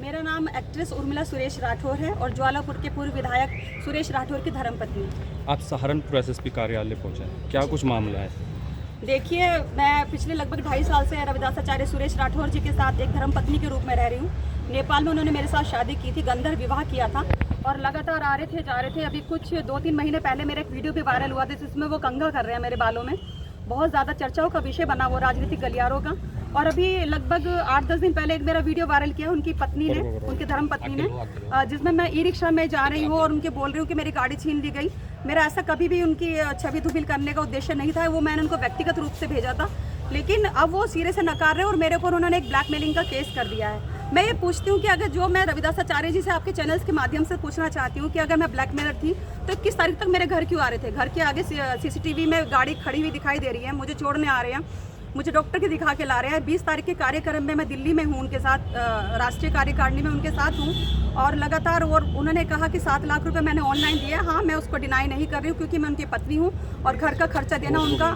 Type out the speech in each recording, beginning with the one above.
मेरा नाम एक्ट्रेस उर्मिला सुरेश राठौर है और ज्वालापुर के पूर्व विधायक सुरेश राठौर की धर्मपत्नी। आप सहारनपुर एसएसपी कार्यालय पहुंचे, क्या कुछ मामला है? देखिए, मैं पिछले लगभग 2.5 साल से रविदासाचार्य सुरेश राठौर जी के साथ एक धर्मपत्नी के रूप में रह रही हूँ। नेपाल में उन्होंने मेरे साथ शादी की थी, गंधर्व विवाह किया था और लगातार आ रहे थे जा रहे थे। अभी कुछ 2-3 महीने पहले मेरा एक वीडियो भी वायरल हुआ था जिसमें वो कंघा कर रहे हैं मेरे बालों में। बहुत ज़्यादा चर्चाओं का विषय बना वो राजनीतिक गलियारों का। और अभी लगभग 8-10 दिन पहले एक मेरा वीडियो वायरल किया उनकी पत्नी ने, उनकी धर्मपत्नी ने, जिसमें मैं ई रिक्शा में जा रही हूँ और उनके बोल रही हूँ कि मेरी गाड़ी छीन ली गई। मेरा ऐसा कभी भी उनकी छवि धूमिल करने का उद्देश्य नहीं था, वो मैंने उनको व्यक्तिगत रूप से भेजा था। लेकिन अब वो सिरे से नकार रहे हैं और मेरे ऊपर उन्होंने एक ब्लैकमेलिंग का केस कर दिया है। मैं ये पूछती हूँ कि अगर जो मैं रविदासाचार्य जी से आपके चैनल्स के माध्यम से पूछना चाहती हूँ कि अगर मैं ब्लैकमेलर थी तो 21 तारीख तक मेरे घर क्यों आ रहे थे? घर के आगे सीसीटीवी में गाड़ी खड़ी हुई दिखाई दे रही है, मुझे छोड़ने आ रहे हैं, मुझे डॉक्टर के दिखा के ला रहे हैं। 20 तारीख के कार्यक्रम में मैं दिल्ली में हूँ उनके साथ, राष्ट्रीय कार्यकारिणी में उनके साथ हूँ और लगातार। और उन्होंने कहा कि 7 लाख रुपए मैंने ऑनलाइन दिया। हाँ, मैं उसको डिनाई नहीं कर रही हूँ क्योंकि मैं उनकी पत्नी हूँ और घर का खर्चा देना उनका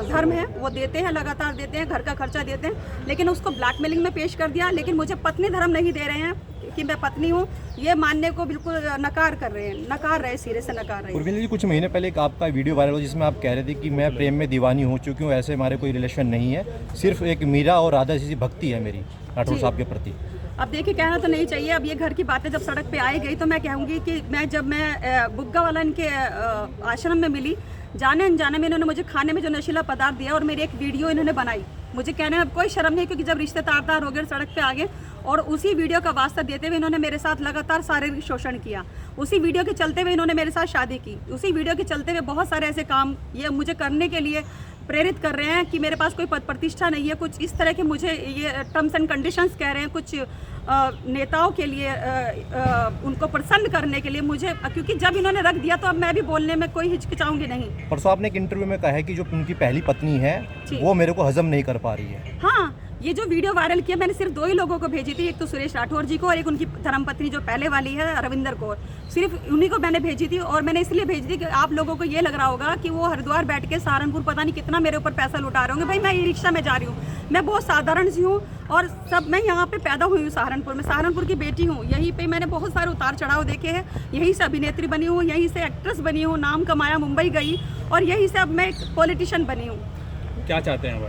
धर्म है, वो देते हैं, लगातार देते हैं, घर का खर्चा देते हैं। लेकिन उसको ब्लैकमेलिंग में पेश कर दिया। लेकिन मुझे पत्नी धर्म नहीं दे रहे हैं कि मैं पत्नी हूँ, ये मानने को बिल्कुल नकार कर रहे हैं, नकार रहे, सिरे से नकार रहे हैं। उर्मिला जी, कुछ महीने पहले एक आपका वीडियो वायरल हुआ जिसमें आप कह रहे थे कि मैं प्रेम में दीवानी हो चुकी हूँ, ऐसे हमारे कोई रिलेशन नहीं है, सिर्फ एक मीरा और राधा जैसी भक्ति है मेरी राठौर साहब के प्रति। अब देखिए, कहना तो नहीं चाहिए। अब ये घर की बातें जब सड़क पे आई गई तो मैं कहूँगी कि जब मैं बुग्गा वाला इनके आश्रम में मिली, जाने अनजाने में इन्होंने मुझे खाने में जो नशीला पदार्थ दिया और मेरी एक वीडियो इन्होंने बनाई। मुझे कहने में कोई शर्म नहीं क्योंकि जब रिश्ते तार हो गए सड़क पे आ गए और उसी वीडियो का वास्ता देते हुए इन्होंने मेरे साथ लगातार शारीरिक शोषण किया। उसी वीडियो के चलते हुए इन्होंने मेरे साथ शादी की। उसी वीडियो के चलते हुए बहुत सारे ऐसे काम ये मुझे करने के लिए प्रेरित कर रहे हैं कि मेरे पास कोई पद प्रतिष्ठा नहीं है, कुछ इस तरह के मुझे ये टर्म्स एंड कंडीशंस कह रहे हैं कुछ नेताओं के लिए, उनको प्रसन्न करने के लिए मुझे, क्योंकि जब इन्होंने रख दिया तो अब मैं भी बोलने में कोई हिचकिचाऊंगी नहीं। परसों आपने एक इंटरव्यू में कहा है कि जो उनकी पहली पत्नी है वो मेरे को हजम नहीं कर पा रही है। हाँ, ये जो वीडियो वायरल किया मैंने सिर्फ 2 ही लोगों को भेजी थी, एक तो सुरेश राठौर जी को और एक उनकी धर्मपत्नी जो पहले वाली है रविंदर कौर। सिर्फ उन्हीं को मैंने भेजी थी और मैंने इसलिए भेजी थी कि आप लोगों को ये लग रहा होगा कि वो हरिद्वार बैठ के सहारनपुर पता नहीं कितना मेरे ऊपर पैसा लुटा रहे होंगे। भाई, मैं ई रिक्शा में जा रही हूँ, मैं बहुत साधारण सी हूँ और सब मैं यहाँ पे पैदा हुई हूँ सहारनपुर में, सहारनपुर की बेटी हूँ। यहीं पे मैंने बहुत सारे उतार चढ़ाव देखे हैं, यहीं से अभिनेत्री बनी हूँ, यहीं से एक्ट्रेस बनी हूँ, नाम कमाया, मुंबई गई और यहीं से अब मैं एक पॉलिटिशियन बनी हूँ। क्या चाहते हैं वो?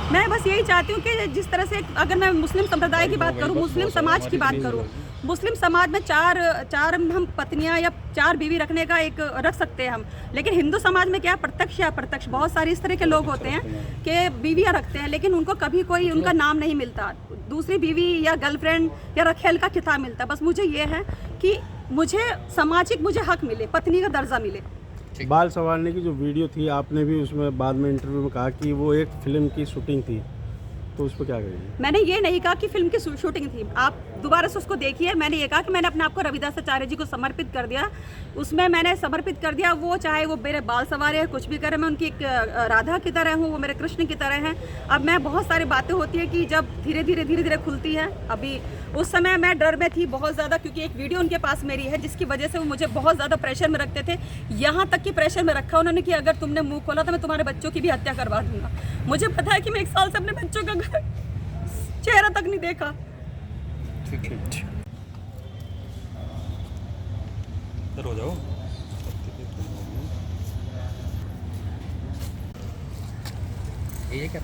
मैं बस यही चाहती हूँ कि जिस तरह से, अगर मैं मुस्लिम संप्रदाय की बात करूँ, मुस्लिम समाज की बात करूँ, मुस्लिम समाज में चार हम पत्नियां या 4 बीवी रखने का एक रख सकते हैं हम। लेकिन हिंदू समाज में क्या, प्रत्यक्ष या अप्रत्यक्ष बहुत सारे इस तरह के लोग होते हैं कि बीवियां रखते हैं लेकिन उनको कभी कोई उनका नाम नहीं मिलता, दूसरी बीवी या गर्लफ्रेंड या रखेल का खिताब मिलता। बस मुझे ये है कि मुझे सामाजिक मुझे हक मिले, पत्नी का दर्जा मिले। बाल संवारने की जो वीडियो थी, आपने भी उसमें बाद में इंटरव्यू में कहा कि वो एक फिल्म की शूटिंग थी, तो उस पर क्या करेंगे? मैंने ये नहीं कहा कि फिल्म की शूटिंग थी, आप दोबारा से उसको देखिए। मैंने ये कहा कि मैंने अपने आप को रविदासाचार्य जी को समर्पित कर दिया, उसमें मैंने समर्पित कर दिया। वो चाहे वो मेरे बाल सवारे है, कुछ भी करे, मैं उनकी एक राधा की तरह हूँ, वो मेरे कृष्ण की तरह हैं। अब मैं बहुत सारी बातें होती है कि जब धीरे धीरे खुलती है। अभी उस समय मैं डर में थी बहुत ज़्यादा क्योंकि एक वीडियो उनके पास मेरी है जिसकी वजह से वो मुझे बहुत ज़्यादा प्रेशर में रखते थे। यहाँ तक कि प्रेशर में रखा उन्होंने कि अगर तुमने मुंह खोला तो मैं तुम्हारे बच्चों की भी हत्या करवा दूंगा। मुझे पता है कि मैं 1 साल से अपने बच्चों का चेहरा तक नहीं देखा। हो जाओ। ये क्या